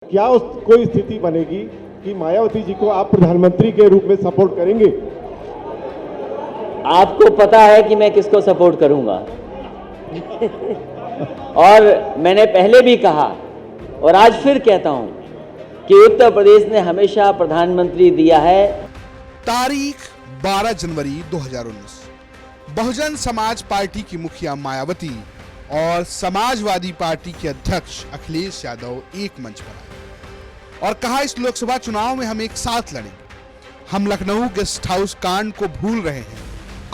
क्या उस कोई स्थिति बनेगी कि मायावती जी को आप प्रधानमंत्री के रूप में सपोर्ट करेंगे? आपको पता है कि मैं किसको सपोर्ट करूंगा और मैंने पहले भी कहा और आज फिर कहता हूं कि उत्तर प्रदेश ने हमेशा प्रधानमंत्री दिया है। तारीख 12 जनवरी 2019। बहुजन समाज पार्टी की मुखिया मायावती और समाजवादी पार्टी के अध्यक्ष अखिलेश यादव एक मंच पर आए और कहा, इस लोकसभा चुनाव में हम एक साथ लड़ेंगे। हम लखनऊ गेस्ट हाउस कांड को भूल रहे हैं,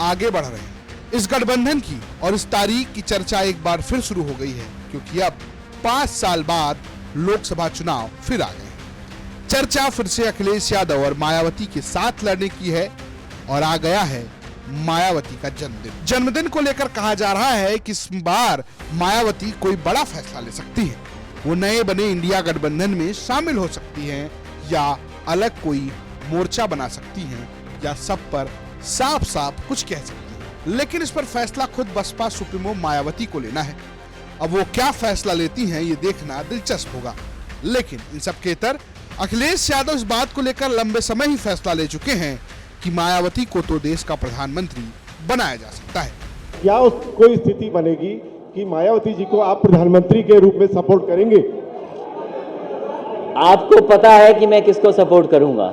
आगे बढ़ रहे हैं। इस गठबंधन की और इस तारीख की चर्चा एक बार फिर शुरू हो गई है, क्योंकि अब 5 साल बाद लोकसभा चुनाव फिर आ गए हैं। चर्चा फिर से अखिलेश यादव और मायावती के साथ लड़ने की है और आ गया है मायावती का जन्मदिन। जन्मदिन को लेकर कहा जा रहा है कि इस बार मायावती कोई बड़ा फैसला ले सकती है। वो नए बने इंडिया गठबंधन में शामिल हो सकती हैं या अलग कोई मोर्चा बना सकती हैं या सब पर साफ साफ कुछ कह सकती हैं। लेकिन इस पर फैसला खुद बसपा सुप्रीमो मायावती को लेना है। अब वो क्या फैसला लेती हैं ये देखना दिलचस्प होगा। लेकिन इन सब के तर अखिलेश यादव इस बात को लेकर लंबे समय ही फैसला ले चुके हैं कि मायावती को तो देश का प्रधानमंत्री बनाया जा सकता है। क्या उस कोई स्थिति बनेगी कि मायावती जी को आप प्रधानमंत्री के रूप में सपोर्ट करेंगे? आपको पता है कि मैं किसको सपोर्ट करूंगा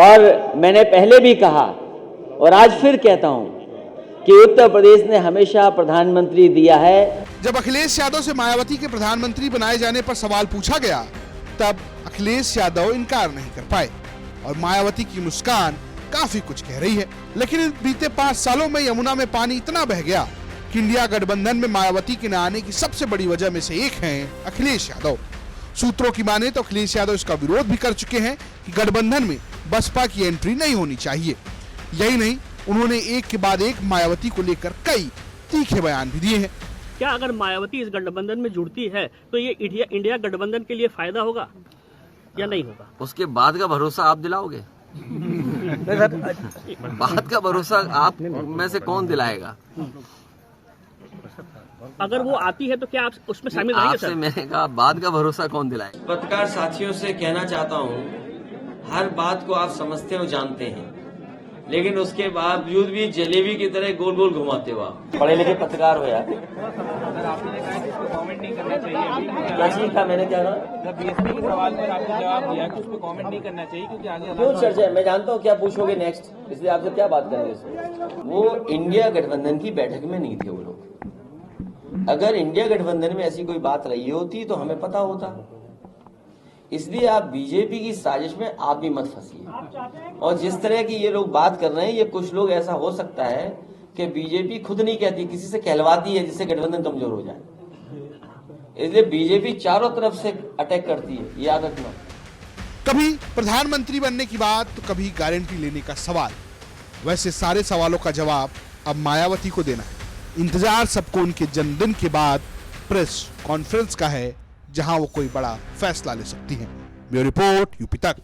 और मैंने पहले भी कहा और आज फिर कहता हूं कि उत्तर प्रदेश ने हमेशा प्रधानमंत्री दिया है। जब अखिलेश यादव से मायावती के प्रधानमंत्री बनाए जाने पर सवाल पूछा गया, तब अखिलेश यादव इनकार नहीं कर पाए और मायावती की मुस्कान काफी कुछ कह रही है। लेकिन इन बीते 5 सालों में यमुना में पानी इतना बह गया कि इंडिया गठबंधन में मायावती के न आने की सबसे बड़ी वजह में से एक हैं अखिलेश यादव। सूत्रों की माने तो अखिलेश यादव इसका विरोध भी कर चुके हैं कि गठबंधन में बसपा की एंट्री नहीं होनी चाहिए। यही नहीं, उन्होंने एक के बाद एक मायावती को लेकर कई तीखे बयान भी दिए हैं। क्या अगर मायावती इस गठबंधन में जुड़ती है तो ये इंडिया गठबंधन के लिए फायदा होगा या नहीं होगा? उसके बाद का भरोसा आप दिलाओगे? बाद का भरोसा आप में से कौन दिलाएगा? अगर वो आती है तो क्या आप उसमें शामिल रहेंगे सर? आपसे मैंने कहा बाद का भरोसा कौन दिलाएगा? पत्रकार साथियों से कहना चाहता हूं, हर बात को आप समझते हो, जानते हैं, लेकिन उसके बावजूद भी जलेबी की तरह गोल गोल घुमाते हो आप। पढ़े लिखे पत्रकार हो यार। कमेंट नहीं करना चाहिए। क्या चीज का मैंने क्या कहा? बीएसपी के सवाल पर आपने जवाब दिया कि उस पर कमेंट नहीं करना चाहिए क्योंकि आगे क्यों चर्चा है? मैं जानता हूँ क्या पूछोगे नेक्स्ट, इसलिए आपसे क्या बात करेंगे इसमें। वो इंडिया गठबंधन की बैठक में नहीं थे वो लोग। अगर इंडिया गठबंधन में ऐसी कोई बात रही होती तो हमें पता होता। इसलिए आप बीजेपी की साजिश में आप भी मत फंसिए। और जिस तरह की ये लोग बात कर रहे हैं, ये कुछ लोग ऐसा हो सकता है कि बीजेपी खुद नहीं कहती, किसी से कहलवाती है जिससे गठबंधन कमजोर हो जाए। इसलिए बीजेपी चारों तरफ से अटैक करती है, ये याद रखना। कभी प्रधानमंत्री बनने की बात तो कभी गारंटी लेने का सवाल। वैसे सारे सवालों का जवाब अब मायावती को देना है। इंतजार सबको उनके जन्मदिन के बाद प्रेस कॉन्फ्रेंस का है, जहां वो कोई बड़ा फैसला ले सकती हैं। ब्यूरो रिपोर्ट, यूपी तक।